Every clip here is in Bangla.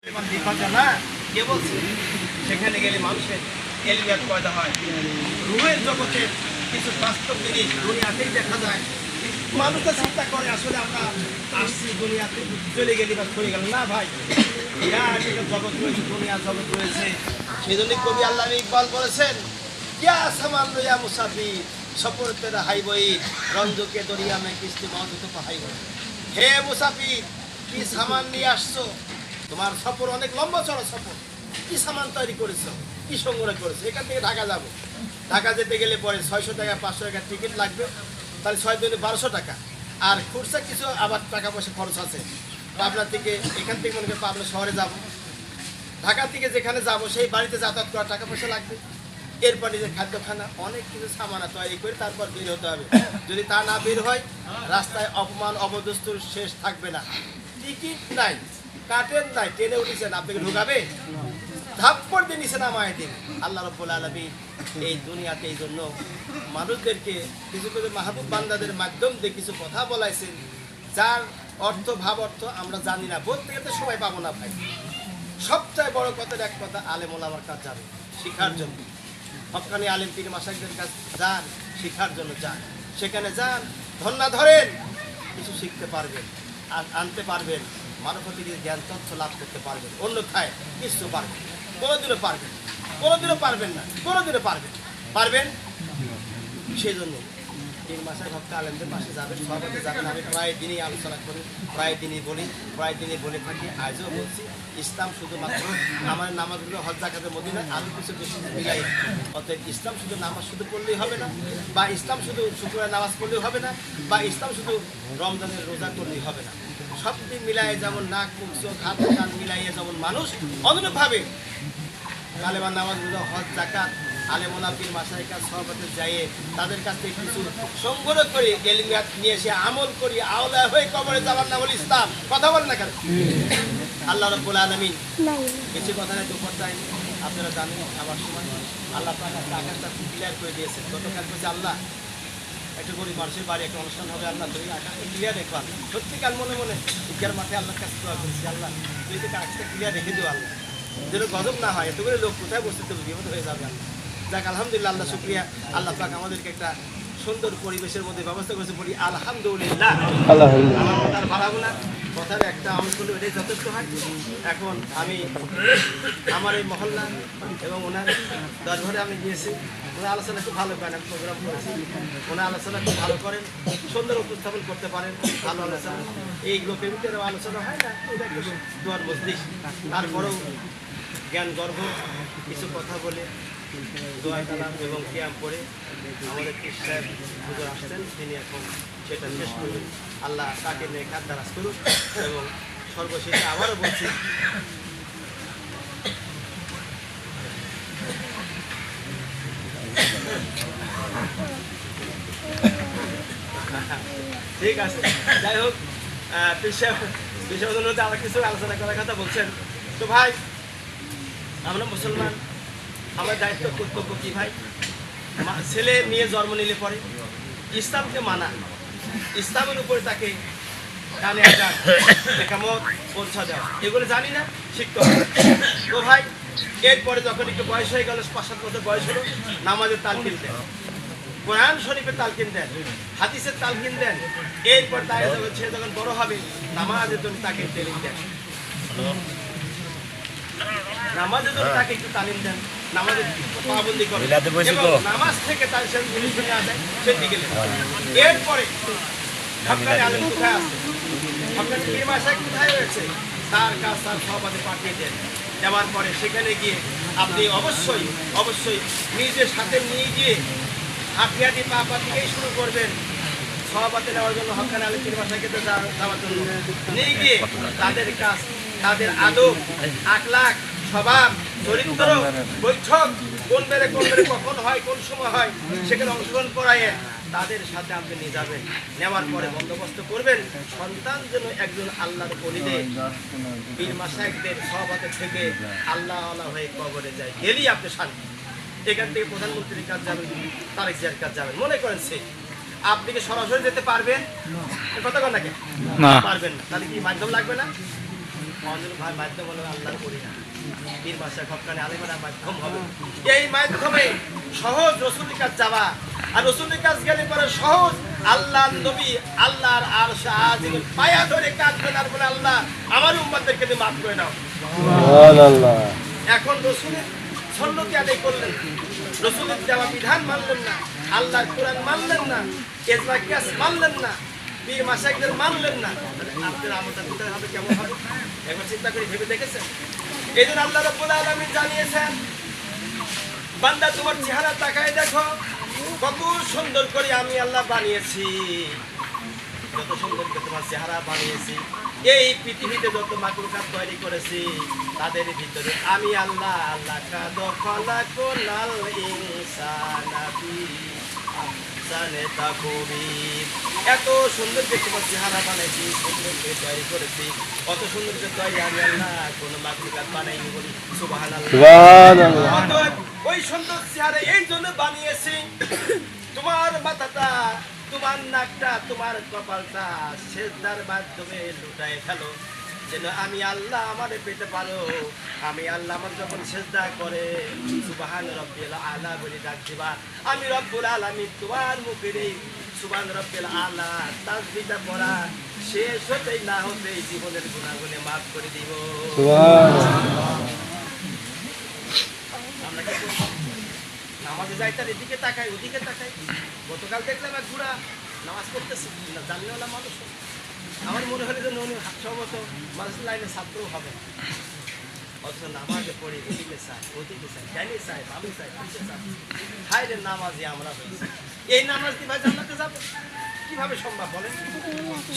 না কে বলছে সেখানে গেলে মানুষের এলিয়াত পয়দা হয়। রুহের জগতে কিছু বাস্তব জিনিস দুনিয়াতেই দেখা যায়। মানুষ তো চিন্তা করে আসলে আমরা আসছি দুনিয়াতে চলে গেলি বা চলে গেল না ভাই, বিরাট একটা জগৎ রয়েছে, দুনিয়া জগৎ রয়েছে। সেই জন্য কবি আল্লামা ইকবাল বলেছেন, ইয়া সামান ইয়া মুসাফির সফর তেরা হাইবই রঞ্জকে দরিয়া মে কিস্তি মওজুদ পাহাইব। হে মুসাফির, কি সামান নিয়ে আসছো? তোমার সফর অনেক লম্বা চড়া সফর। কি সামান তৈরি করেছো, কি সংগ্রহ করেছো? এখান থেকে ঢাকা যাবো, ঢাকা যেতে গেলে পরে 600 টাকা 500 টাকা টিকিট লাগবে, তাহলে 6 দিনে 1200 টাকা। আর খুচরা কিছু আবার টাকা পয়সা খরচ আছে। পাবনা থেকে এখান থেকে মনে করি পাবনা শহরে যাব, ঢাকা থেকে যেখানে যাব সেই বাড়িতে যাতায়াত করার টাকা পয়সা লাগবে। এরপর নিজের খাদ্যখানা অনেক কিছু সামানা তৈরি করে তারপর বের হতে হবে। যদি তা না বের হয় রাস্তায় অপমান অবদস্তুর শেষ থাকবে না। টিকিট নাই, কাটেন নাই, ট্রেনে উঠেছেন, আপনাকে ঢুকাবে? ধাপ্পড় দিয়ে নিচে নামায় দিন। আল্লাহ রাব্বুল আলামিন এই দুনিয়াতে এই জন্য মানুষদেরকে কিছু কিছু মাহবুব বান্দাদের মাধ্যম দিয়ে কিছু কথা বলাইছেন, যার অর্থ ভাব অর্থ আমরা জানি না, বলতে গেলে সময় পাবো না ভাই। সবচেয়ে বড় কথার এক কথা, আলেম ওলামার কাছে যাবে শিখার জন্য। হক্কানি আলেম পীর মাশায়েখদের কাছে যান, শিখার জন্য যান, সেখানে যান, ধন্না ধরেন, কিছু শিখতে পারবেন আর আনতে পারবেন, মানবতার জ্ঞান তথ্য লাভ করতে পারবেন। অন্যথায় কিছু পারবেন, কোনোদিনও পারবেন, কোনোদিনও পারবেন না, কোনোদিনও পারবেন পারবেন সেই জন্য তিন মাসের ভক্ত আলেমদের পাশে যাবেন, সভাপতি যাবেন। আমি প্রায় দিনই আলোচনা করি, প্রায় দিনই বলি, প্রায় দিনই বলে থাকি, আজও বলছি। ইসলাম শুধুমাত্র আমার নামাজগুলো হজ যাকাতের মধ্যে নয়, আরও কিছু বেশি মিলাই। অতএব ইসলাম শুধু নামাজ শুধু পড়লেই হবে না, বা ইসলাম শুধু শুক্রবার নামাজ পড়লেই হবে না, বা ইসলাম শুধু রমজানের রোজা করলেই হবে না। সব দিন মিলাই যেমন নাক মুখ চোখ হাত কান মিলাইয়ে যেমন মানুষ অনুরূপভাবে কালেমা নামাজ রোজা হজ যাকাত আলেম ওলামা পীর মাশায়েখ সহবতে যাইয়ে তাদের কাছ থেকে কিছু সংগ্রহ করে এলিমিয়াত নিয়ে এসে আমল করি, আওলা হয়ে কবরে যাওয়ার নাম হল ইসলাম। কথা বলেন না কেন? আল্লাহ রাব্বুল আলামিন বেশি কথা নাই, দুপুর টাইম আপনারা জানেন আমার সময় আল্লাহ আকাশটা ক্লিয়ার করে দিয়েছেন। গতকাল বলছে আল্লাহ একটা গরিব মানুষের বাড়ি একটা অনুষ্ঠান হবে, আল্লাহ তুমি আকাশটা ক্লিয়ার রেখো। সত্যিকার মনে মনে ইজ্ঞার মাঠে আল্লাহর কাছে দোয়া করেছি, আল্লাহ তুই যদি আকাশটা ক্লিয়ার রেখে দিও, আল্লাহ যেন গজব না হয়, এতগুলো লোক কোথায় বসতে তো বিপদ হয়ে যাবে। আল্লাহ যাক, আলহামদুলিল্লাহ, আল্লাহ শুকরিয়া, আল্লাহ পাক আমাদেরকে একটা সুন্দর পরিবেশের মধ্যে ব্যবস্থা করেছে, বলি আলহামদুলিল্লাহ। তার ভালো না কথার একটা আমল করলে এটাই যথেষ্ট হয়। এখন আমি আমার এই মহল্লা এবং ওনার দরবারে আমি গিয়েছি, ওনার আলোচনা খুব ভালো করেন, প্রোগ্রাম করেছি, ওনার আলোচনা খুব ভালো করেন, সুন্দর উপস্থাপন করতে পারেন, ভালো আলোচনা। এইগুলো প্রেমিকেরও আলোচনা হয় না, এটা একটু দোয়ার মজলিস, তারপরেও জ্ঞান গর্ব কিছু কথা বলে দোয়া কালাম এবং কিয়াম করে আমাদের পীর সাহেব হুজুর আসতেন, তিনি এখন সেটা শেষ করবেন। আল্লাহ তাকে নেখাত দারাজ করুন। এবং সর্বশেষে আবারও বলছি, ঠিক আছে, যাই হোক, পীর সাহেব আবার কিছু আলোচনা করার কথা বলছেন। তো ভাই, আমরা মুসলমান, আমার দায়িত্ব কর্তব্য কি ভাই? ছেলে নিয়ে জন্ম নিলে পরে ইসলামকে মানা, ইসলামের উপরে তাকে কানে একটা একামত পৌঁছা দেওয়া, এগুলো জানি না, শিখতে হবে। তো ভাই, এরপরে যখন একটু বয়স হয়ে গেল, 5-7 বছর বয়স হলো, নামাজের তালকিন দেন, কোরআন শরীফের তালকিন দেন, হাদিসের তালকিন দেন। এরপর তাই সে যখন বড় হবে, নামাজের জন্য তাকে ট্রেনিং দেন, নামাজের জন্য তাকে একটু তালিম দেন, নামাজের পাবন্দি করে, নামাজ থেকে তার সে জিনিস নেওয়া যায় সেদিকে। এরপরে হক্কানি আলেম কোথায় আছে, হক্কানি পীর মাশায়েখ কোথায় রয়েছে, তার কাজ তার সহবাদে পাঠিয়ে দেন। দেওয়ার পরে সেখানে গিয়ে আপনি অবশ্যই অবশ্যই নিজের সাথে নিয়ে গিয়ে হাঁটিয়াটি পা পা থেকেই শুরু করবেন সহবাদে নেওয়ার জন্য, হক্কানি আলেম পীর মাশায়েখকে যাওয়ার জন্য নিয়ে গিয়ে তাদের কাজ, তাদের আদব আখলাক স্বভাব চরিত্র বৈঠক কোন বেড়ে কখন হয়, কোন সময় হয়, সেখানে অংশগ্রহণ করাইয়ে তাদের সাথে আপনি নিয়ে যাবেন। নেওয়ার পরে বন্দোবস্ত করবেন সন্তান যেন একজন আল্লাহর ওলিদের পীর মাশায়েখদের সহবতের থেকে আল্লাহ আল্লাহ হয়ে কবরে যায়, গেলেই আপনি শান্তি। এখান থেকে প্রধানমন্ত্রীর কাছে যাবেন, তারেক জিয়ার কাছে যাবেন, মনে করেন সে আপনি কি সরাসরি যেতে পারবেন? কথা কন নাকি পারবেন না, তাহলে কি মাধ্যম লাগবে না? অঞ্জন ভাই মাধ্যম হলো আল্লাহর করি না পীর মাসা হকানি আলেমেরা মাধ্যম হবে এই মাধ্যমে সহজ রসুলের কাছে যাওয়া আর রসুলের কাছে গেলে পরে সহজ আল্লাহর নবী আল্লাহর আরশ আজিমের পায়া ধরে কাঁদবেন আর বলে আল্লাহ আমার উম্মতদেরকে তুমি মাফ করে দাও সুবহানাল্লাহ। এখন রসুলের সুন্নতি আদায় করলেন, রসুলের দেওয়া বিধান মানলেন না, আল্লাহর কোরআন মানলেন না, ইজমা কিয়াস মানলেন না, পীর মাশায়েখদের মানলেন না, আপনাদের আমলটা কোথায় হবে, কেমন হবে? একবার চিন্তা করে ভেবে দেখেছেন? এইজন্য আল্লাহ রাব্বুল আলামিন জানিয়েছেন, বান্দা তোমার চেহারা তাকায় দেখো কত সুন্দর করে আমি আল্লাহ বানিয়েছি, যত সুন্দর করে তোমার চেহারা বানিয়েছি, এই পৃথিবীতে যত মাকলুকাত তৈরি করেছি তাদের ভিতরে আমি আল্লাহ আল্লাহ কাদ খলাকুনাল ইনসানা ফি আহসানি তাকওয়িম, এত সুন্দর করে তোমার চেহারা বানাইছি, সুন্দর করে তৈরি করেছি, কত সুন্দর করে তৈরি আমি আল্লাহ কোন মাকলুকাত বানাইনি বলি সুবহানাল্লাহ সুবহানাল্লাহ। ওই সুন্দর চেহারা এই জন্য বানিয়েছি তোমার মাথাটা, তোমার নাকটা, তোমার কপালটা সেজদার মাধ্যমে লুটায় ফেলো, যেন আমি আল্লাহ আমারে পেতে পারো, আমি আল্লাহ আমার যখন সেজদা করে সুবহান রাব্বিল আলা বলে ডাক দিবা, আমি রব্বুল আলামিন তোমার মুখের এই সুবহান রাব্বিল আলা তাসবিহটা পড়া শেষ হতেই না হতেই জীবনের গুনাহগুলো মাফ করে দিব সুবহানাল্লাহ। আমরা কি নামাজে যাইতার এদিকে তাকাই ওদিকে তাকাই, গতকাল দেখলাম এক বুড়া নামাজ পড়তেছে না জানলেওয়ালা মানুষ, আমার মনে হলো যে উনি সম্ভবত মানুষের লাইনে ছাত্রও হবে, অথচ নামাজে পড়ে এদিকে চাই ওদিকে চাই, ডাইনে চাই বামে চাই পিছে চাই, হায়রে নামাজে আমরা হয়েছি, এই নামাজ দিয়ে ভাই জান্নাতে যাবে কিভাবে সম্ভব বলেন?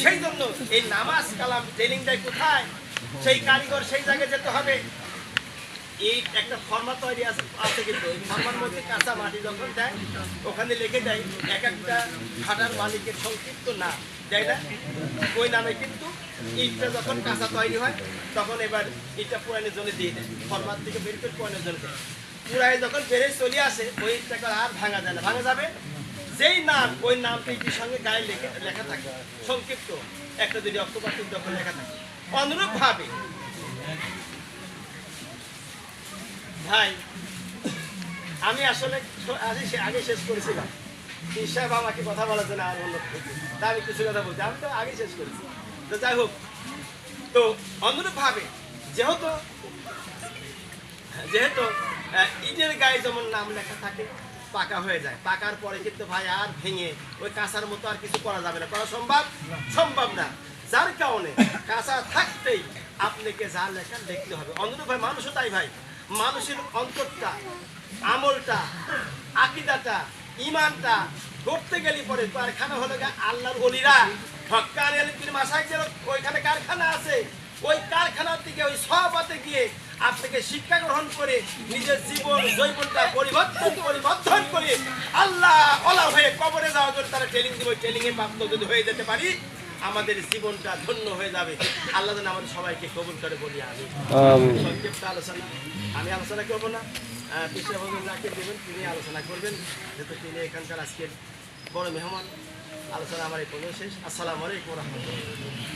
সেই জন্য এই নামাজ কালাম ট্রেনিংটাই কোথায়, সেই কারিগর সেই জায়গায় যেতে হবে। এই একটা ফর্মা তৈরি আছে কিন্তু এই ফর্মার মধ্যে কাঁচা মাটি যখন দেয় ওখানে লিখে দেয় এক একটা খাটার মালিকের সংক্ষিপ্ত নাম দেয় না, ওই নামে কিন্তু ইটটা যখন কাঁচা তৈরি হয় তখন এবার ইটটা পুরানোর জন্য দিয়ে দেয়, ফর্মার থেকে বের করে পুরানোর জন্য দেয়, পুরাই যখন বেড়ে চলে আসে ওই ইটটাকে আর ভাঙা যায় না, ভাঙা যাবে যেই নাম ওই নামটা ইটের সঙ্গে গায়ে লেখা থাকে সংক্ষিপ্ত একটা দুটি অক্টোবর যখন লেখা থাকে। অনুরূপ ভাবে ভাই আমি আসলে আগে শেষ করেছিলাম, সাহেব আমাকে কথা বলার জন্য আর অন্য তা আমি কিছু কথা বলছি, আমি তো আগে শেষ করেছি, তো যাই হোক, তো অনুরূপ ভাবে যেহেতু ইটের গায়ে যেমন নাম লেখা থাকে পাকা হয়ে যায়, পাকার পরে কিন্তু ভাই আর ভেঙে ওই কাঁচার মতো আর কিছু করা যাবে না, করা সম্ভব না, যার কারণে কাঁচা থাকতেই আপনাকে যা লেখা দেখতে হবে। অনুরূপ ভাই মানুষও তাই ভাই, মানুষের অন্তরটা আমলটা আকীদাটা ঈমানটা করতে গেলে পরে কারখানা হলো আল্লাহর ওলিরা হক্কানি আলিমের মাশায়েখদের ওইখানে কারখানা আছে, ওই কারখানার থেকে ওই সহবতে গিয়ে আপনাকে শিক্ষা গ্রহণ করে নিজের জীবন জৈবনটা পরিবর্তন করে আল্লাহ ওলা হয়ে কবরে যাওয়ার জন্য তারা ট্রেনিং দিব, ট্রেনিং এর প্রাপ্ত যদি হয়ে যেতে পারি আমাদের জীবনটা ধন্য হয়ে যাবে। আল্লাহ যেন আমাদের সবাইকে কবুল করে বলি আমি সংক্ষিপ্ত আলোচনা আমি আলোচনা করবো না, পিছিয়ে যাকে দেবেন তিনি আলোচনা করবেন, যেহেতু তিনি এখানকার আজকের বড় মেহমান। আলোচনা আমার এই পর্যন্ত শেষ। আসসালামু আলাইকুম ওয়া রাহমাতুল্লাহ।